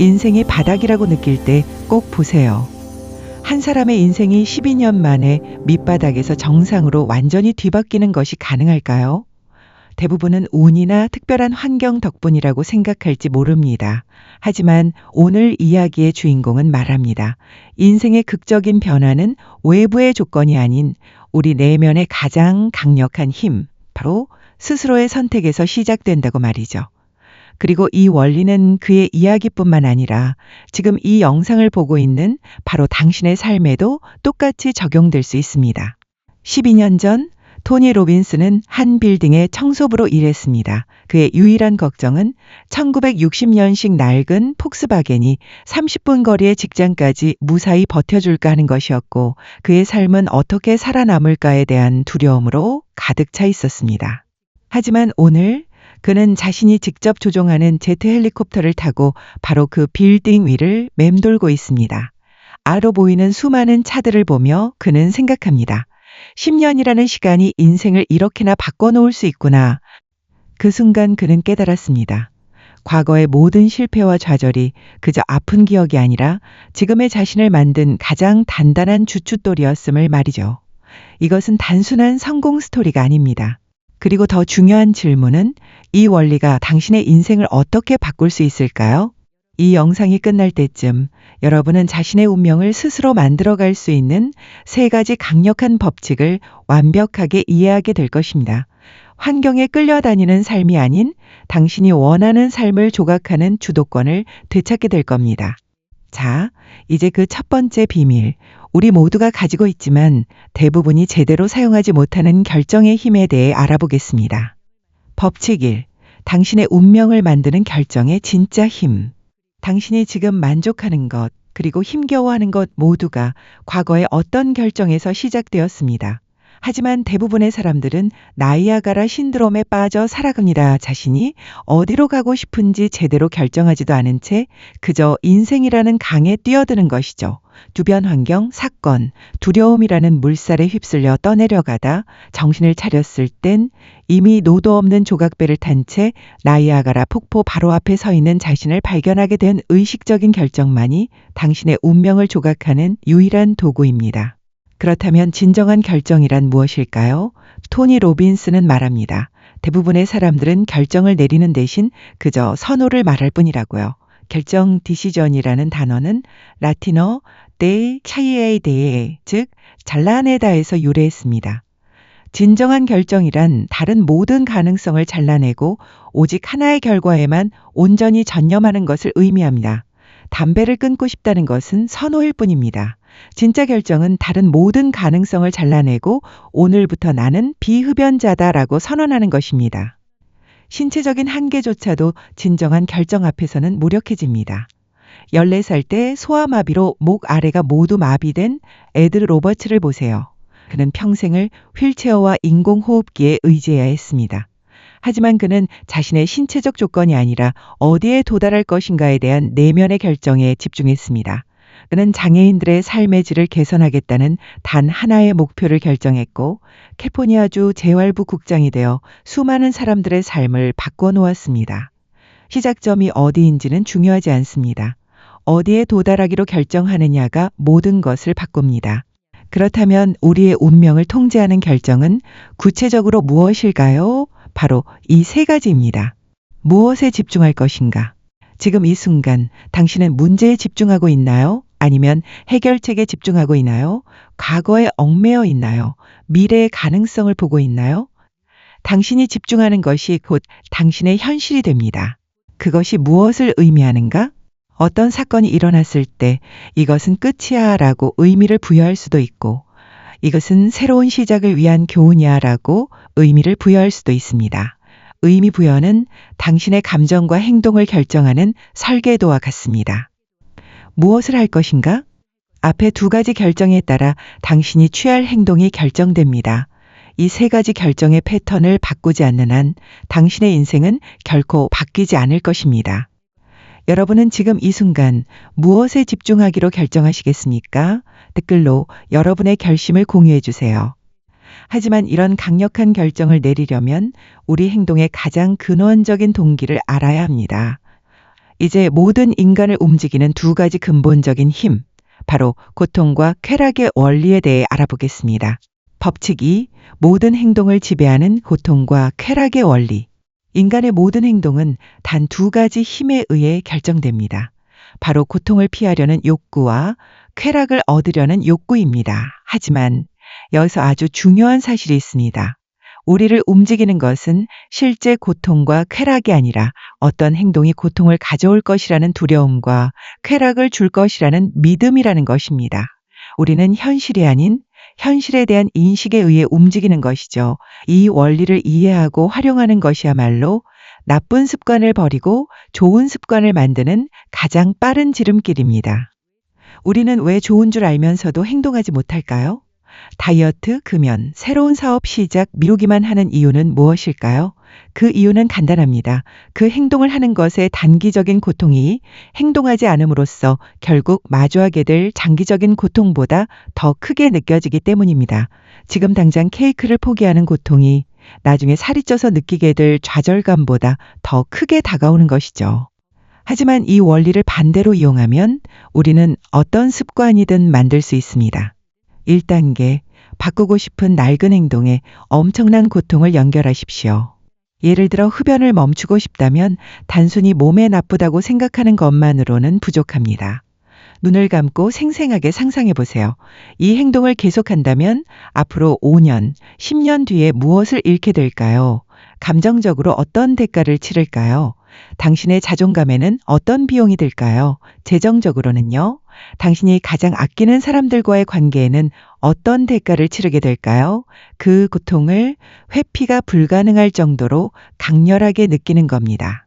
인생이 바닥이라고 느낄 때 꼭 보세요. 한 사람의 인생이 12년 만에 밑바닥에서 정상으로 완전히 뒤바뀌는 것이 가능할까요? 대부분은 운이나 특별한 환경 덕분이라고 생각할지 모릅니다. 하지만 오늘 이야기의 주인공은 말합니다. 인생의 극적인 변화는 외부의 조건이 아닌 우리 내면의 가장 강력한 힘, 바로 스스로의 선택에서 시작된다고 말이죠. 그리고 이 원리는 그의 이야기뿐만 아니라 지금 이 영상을 보고 있는 바로 당신의 삶에도 똑같이 적용될 수 있습니다. 12년 전 토니 로빈스는 한 빌딩의 청소부로 일했습니다. 그의 유일한 걱정은 1960년식 낡은 폭스바겐이 30분 거리의 직장까지 무사히 버텨줄까 하는 것이었고, 그의 삶은 어떻게 살아남을까에 대한 두려움으로 가득 차 있었습니다. 하지만 오늘 그는 자신이 직접 조종하는 제트 헬리콥터를 타고 바로 그 빌딩 위를 맴돌고 있습니다. 아로 보이는 수많은 차들을 보며 그는 생각합니다. 10년이라는 시간이 인생을 이렇게나 바꿔놓을 수 있구나. 그 순간 그는 깨달았습니다. 과거의 모든 실패와 좌절이 그저 아픈 기억이 아니라 지금의 자신을 만든 가장 단단한 주춧돌이었음을 말이죠. 이것은 단순한 성공 스토리가 아닙니다. 그리고 더 중요한 질문은 이 원리가 당신의 인생을 어떻게 바꿀 수 있을까요? 이 영상이 끝날 때쯤 여러분은 자신의 운명을 스스로 만들어갈 수 있는 3가지 강력한 법칙을 완벽하게 이해하게 될 것입니다. 환경에 끌려다니는 삶이 아닌 당신이 원하는 삶을 조각하는 주도권을 되찾게 될 겁니다. 자, 이제 그 첫 번째 비밀, 우리 모두가 가지고 있지만 대부분이 제대로 사용하지 못하는 결정의 힘에 대해 알아보겠습니다. 법칙 1. 당신의 운명을 만드는 결정의 진짜 힘. 당신이 지금 만족하는 것, 그리고 힘겨워하는 것 모두가 과거의 어떤 결정에서 시작되었습니다. 하지만 대부분의 사람들은 나이아가라 신드롬에 빠져 살아갑니다. 자신이 어디로 가고 싶은지 제대로 결정하지도 않은 채 그저 인생이라는 강에 뛰어드는 것이죠. 주변 환경, 사건, 두려움이라는 물살에 휩쓸려 떠내려가다 정신을 차렸을 땐 이미 노도 없는 조각배를 탄 채 나이아가라 폭포 바로 앞에 서 있는 자신을 발견하게 된 의식적인 결정만이 당신의 운명을 조각하는 유일한 도구입니다. 그렇다면 진정한 결정이란 무엇일까요? 토니 로빈스는 말합니다. 대부분의 사람들은 결정을 내리는 대신 그저 선호를 말할 뿐이라고요. 결정 디시전이라는 단어는 라틴어 데이 차이에이 데에, 즉 잘라내다에서 유래했습니다. 진정한 결정이란 다른 모든 가능성을 잘라내고 오직 하나의 결과에만 온전히 전념하는 것을 의미합니다. 담배를 끊고 싶다는 것은 선호일 뿐입니다. 진짜 결정은 다른 모든 가능성을 잘라내고 오늘부터 나는 비흡연자다라고 선언하는 것입니다. 신체적인 한계조차도 진정한 결정 앞에서는 무력해집니다. 14살 때 소아마비로 목 아래가 모두 마비된 에드 로버츠를 보세요. 그는 평생을 휠체어와 인공호흡기에 의지해야 했습니다. 하지만 그는 자신의 신체적 조건이 아니라 어디에 도달할 것인가에 대한 내면의 결정에 집중했습니다. 그는 장애인들의 삶의 질을 개선하겠다는 단 하나의 목표를 결정했고 캘리포니아주 재활부 국장이 되어 수많은 사람들의 삶을 바꿔놓았습니다. 시작점이 어디인지는 중요하지 않습니다. 어디에 도달하기로 결정하느냐가 모든 것을 바꿉니다. 그렇다면 우리의 운명을 통제하는 결정은 구체적으로 무엇일까요? 바로 이 3가지입니다. 무엇에 집중할 것인가? 지금 이 순간 당신은 문제에 집중하고 있나요? 아니면 해결책에 집중하고 있나요? 과거에 얽매여 있나요? 미래의 가능성을 보고 있나요? 당신이 집중하는 것이 곧 당신의 현실이 됩니다. 그것이 무엇을 의미하는가? 어떤 사건이 일어났을 때 이것은 끝이야 라고 의미를 부여할 수도 있고 이것은 새로운 시작을 위한 교훈이야 라고 의미를 부여할 수도 있습니다. 의미 부여는 당신의 감정과 행동을 결정하는 설계도와 같습니다. 무엇을 할 것인가? 앞에 2가지 결정에 따라 당신이 취할 행동이 결정됩니다. 이 3가지 결정의 패턴을 바꾸지 않는 한 당신의 인생은 결코 바뀌지 않을 것입니다. 여러분은 지금 이 순간 무엇에 집중하기로 결정하시겠습니까? 댓글로 여러분의 결심을 공유해 주세요. 하지만 이런 강력한 결정을 내리려면 우리 행동의 가장 근원적인 동기를 알아야 합니다. 이제 모든 인간을 움직이는 두 가지 근본적인 힘, 바로 고통과 쾌락의 원리에 대해 알아보겠습니다. 법칙 2. 모든 행동을 지배하는 고통과 쾌락의 원리. 인간의 모든 행동은 단 두 가지 힘에 의해 결정됩니다. 바로 고통을 피하려는 욕구와 쾌락을 얻으려는 욕구입니다. 하지만 여기서 아주 중요한 사실이 있습니다. 우리를 움직이는 것은 실제 고통과 쾌락이 아니라 어떤 행동이 고통을 가져올 것이라는 두려움과 쾌락을 줄 것이라는 믿음이라는 것입니다. 우리는 현실이 아닌 현실에 대한 인식에 의해 움직이는 것이죠. 이 원리를 이해하고 활용하는 것이야말로 나쁜 습관을 버리고 좋은 습관을 만드는 가장 빠른 지름길입니다. 우리는 왜 좋은 줄 알면서도 행동하지 못할까요? 다이어트, 금연, 새로운 사업 시작 미루기만 하는 이유는 무엇일까요? 그 이유는 간단합니다. 그 행동을 하는 것의 단기적인 고통이 행동하지 않음으로써 결국 마주하게 될 장기적인 고통보다 더 크게 느껴지기 때문입니다. 지금 당장 케이크를 포기하는 고통이 나중에 살이 쪄서 느끼게 될 좌절감보다 더 크게 다가오는 것이죠. 하지만 이 원리를 반대로 이용하면 우리는 어떤 습관이든 만들 수 있습니다. 1단계, 바꾸고 싶은 낡은 행동에 엄청난 고통을 연결하십시오. 예를 들어 흡연을 멈추고 싶다면 단순히 몸에 나쁘다고 생각하는 것만으로는 부족합니다. 눈을 감고 생생하게 상상해 보세요. 이 행동을 계속한다면 앞으로 5년, 10년 뒤에 무엇을 잃게 될까요? 감정적으로 어떤 대가를 치를까요? 당신의 자존감에는 어떤 비용이 들까요? 재정적으로는요? 당신이 가장 아끼는 사람들과의 관계에는 어떤 대가를 치르게 될까요? 그 고통을 회피가 불가능할 정도로 강렬하게 느끼는 겁니다.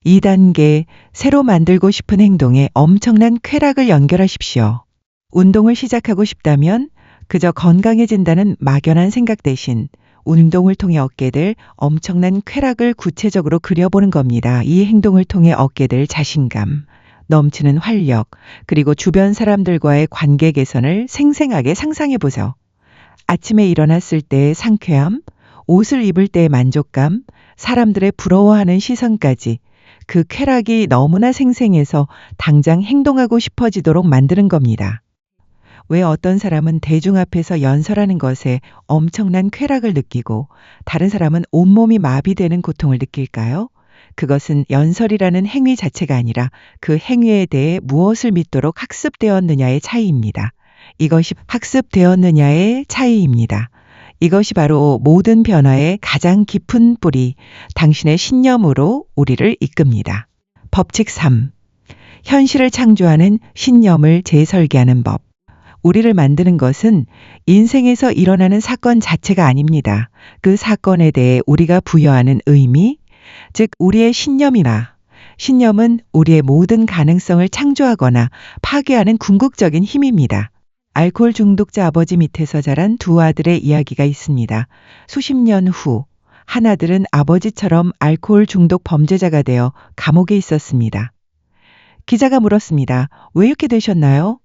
2단계, 새로 만들고 싶은 행동에 엄청난 쾌락을 연결하십시오. 운동을 시작하고 싶다면 그저 건강해진다는 막연한 생각 대신 운동을 통해 얻게 될 엄청난 쾌락을 구체적으로 그려보는 겁니다. 이 행동을 통해 얻게 될 자신감, 넘치는 활력, 그리고 주변 사람들과의 관계 개선을 생생하게 상상해 보세요. 아침에 일어났을 때의 상쾌함, 옷을 입을 때의 만족감, 사람들의 부러워하는 시선까지 그 쾌락이 너무나 생생해서 당장 행동하고 싶어지도록 만드는 겁니다. 왜 어떤 사람은 대중 앞에서 연설하는 것에 엄청난 쾌락을 느끼고 다른 사람은 온몸이 마비되는 고통을 느낄까요? 그것은 연설이라는 행위 자체가 아니라 그 행위에 대해 무엇을 믿도록 학습되었느냐의 차이입니다. 이것이 학습되었느냐의 차이입니다. 이것이 바로 모든 변화의 가장 깊은 뿌리, 당신의 신념으로 우리를 이끕니다. 법칙 3. 현실을 창조하는 신념을 재설계하는 법. 우리를 만드는 것은 인생에서 일어나는 사건 자체가 아닙니다. 그 사건에 대해 우리가 부여하는 의미, 즉 우리의 신념은 우리의 모든 가능성을 창조하거나 파괴하는 궁극적인 힘입니다. 알코올 중독자 아버지 밑에서 자란 두 아들의 이야기가 있습니다. 수십 년 후 한 아들은 아버지처럼 알코올 중독 범죄자가 되어 감옥에 있었습니다. 기자가 물었습니다. 왜 이렇게 되셨나요?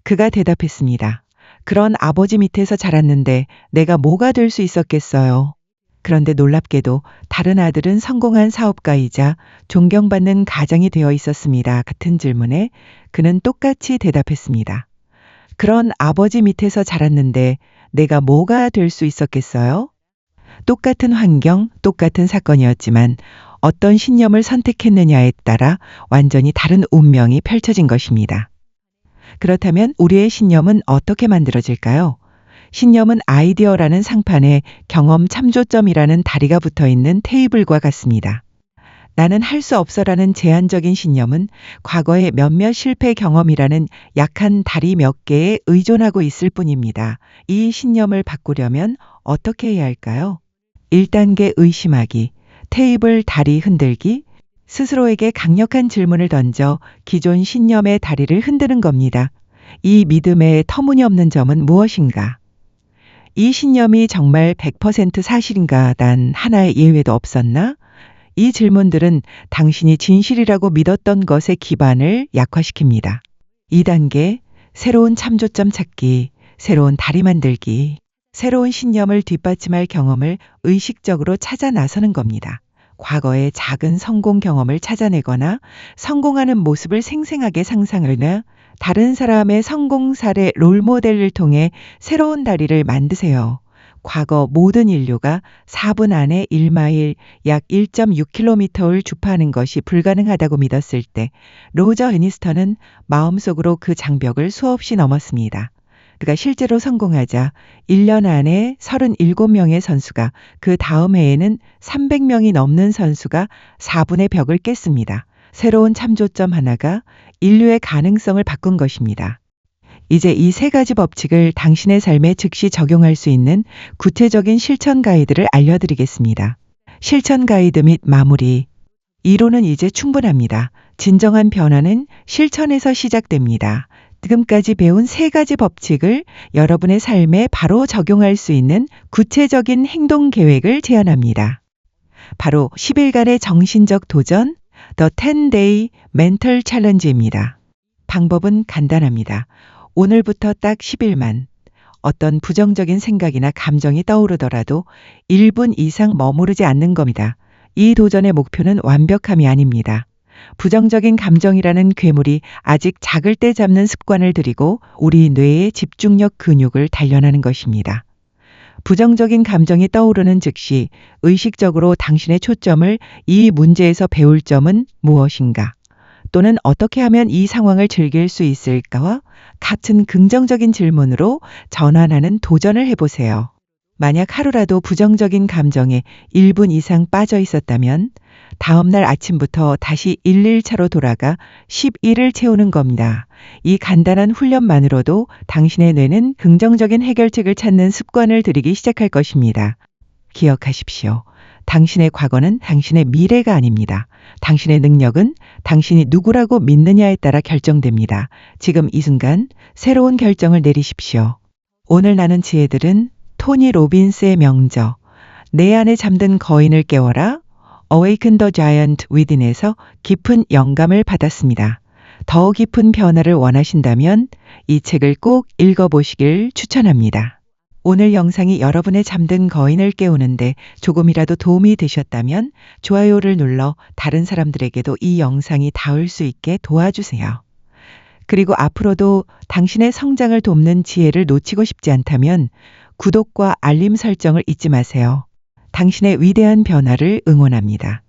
그가 대답했습니다. 그런 아버지 밑에서 자랐는데 내가 뭐가 될 수 있었겠어요. 그런데 놀랍게도 다른 아들은 성공한 사업가이자 존경받는 가장이 되어 있었습니다. 같은 질문에 그는 똑같이 대답했습니다. 그런 아버지 밑에서 자랐는데 내가 뭐가 될 수 있었겠어요? 똑같은 환경, 똑같은 사건이었지만 어떤 신념을 선택했느냐에 따라 완전히 다른 운명이 펼쳐진 것입니다. 그렇다면 우리의 신념은 어떻게 만들어질까요? 신념은 아이디어라는 상판에 경험 참조점이라는 다리가 붙어 있는 테이블과 같습니다. 나는 할 수 없어라는 제한적인 신념은 과거의 몇몇 실패 경험이라는 약한 다리 몇 개에 의존하고 있을 뿐입니다. 이 신념을 바꾸려면 어떻게 해야 할까요? 1단계 의심하기, 테이블 다리 흔들기, 스스로에게 강력한 질문을 던져 기존 신념의 다리를 흔드는 겁니다. 이 믿음의 터무니없는 점은 무엇인가? 이 신념이 정말 100% 사실인가? 단 하나의 예외도 없었나? 이 질문들은 당신이 진실이라고 믿었던 것의 기반을 약화시킵니다. 2단계 새로운 참조점 찾기, 새로운 다리 만들기, 새로운 신념을 뒷받침할 경험을 의식적으로 찾아 나서는 겁니다. 과거의 작은 성공 경험을 찾아내거나 성공하는 모습을 생생하게 상상하거나 다른 사람의 성공 사례 롤모델을 통해 새로운 다리를 만드세요. 과거 모든 인류가 4분 안에 1마일 약 1.6km를 주파하는 것이 불가능하다고 믿었을 때 로저 애니스턴은 마음속으로 그 장벽을 수없이 넘었습니다. 그가 실제로 성공하자 1년 안에 37명의 선수가 그 다음 해에는 300명이 넘는 선수가 4분의 벽을 깼습니다. 새로운 참조점 하나가 인류의 가능성을 바꾼 것입니다. 이제 이 세 가지 법칙을 당신의 삶에 즉시 적용할 수 있는 구체적인 실천 가이드를 알려드리겠습니다. 실천 가이드 및 마무리. 이론은 이제 충분합니다. 진정한 변화는 실천에서 시작됩니다. 지금까지 배운 세 가지 법칙을 여러분의 삶에 바로 적용할 수 있는 구체적인 행동 계획을 제안합니다. 바로 10일간의 정신적 도전, The 10-Day Mental Challenge입니다. 방법은 간단합니다. 오늘부터 딱 10일만 어떤 부정적인 생각이나 감정이 떠오르더라도 1분 이상 머무르지 않는 겁니다. 이 도전의 목표는 완벽함이 아닙니다. 부정적인 감정이라는 괴물이 아직 작을 때 잡는 습관을 들이고 우리 뇌의 집중력 근육을 단련하는 것입니다. 부정적인 감정이 떠오르는 즉시 의식적으로 당신의 초점을 이 문제에서 배울 점은 무엇인가? 또는 어떻게 하면 이 상황을 즐길 수 있을까와 같은 긍정적인 질문으로 전환하는 도전을 해보세요. 만약 하루라도 부정적인 감정에 1분 이상 빠져 있었다면 다음날 아침부터 다시 1일차로 돌아가 11을 채우는 겁니다. 이 간단한 훈련만으로도 당신의 뇌는 긍정적인 해결책을 찾는 습관을 들이기 시작할 것입니다. 기억하십시오. 당신의 과거는 당신의 미래가 아닙니다. 당신의 능력은 당신이 누구라고 믿느냐에 따라 결정됩니다. 지금 이 순간 새로운 결정을 내리십시오. 오늘 나눈 지혜들은 토니 로빈스의 명저, 내 안에 잠든 거인을 깨워라, Awaken the Giant Within에서 깊은 영감을 받았습니다. 더 깊은 변화를 원하신다면 이 책을 꼭 읽어보시길 추천합니다. 오늘 영상이 여러분의 잠든 거인을 깨우는데 조금이라도 도움이 되셨다면 좋아요를 눌러 다른 사람들에게도 이 영상이 닿을 수 있게 도와주세요. 그리고 앞으로도 당신의 성장을 돕는 지혜를 놓치고 싶지 않다면 구독과 알림 설정을 잊지 마세요. 당신의 위대한 변화를 응원합니다.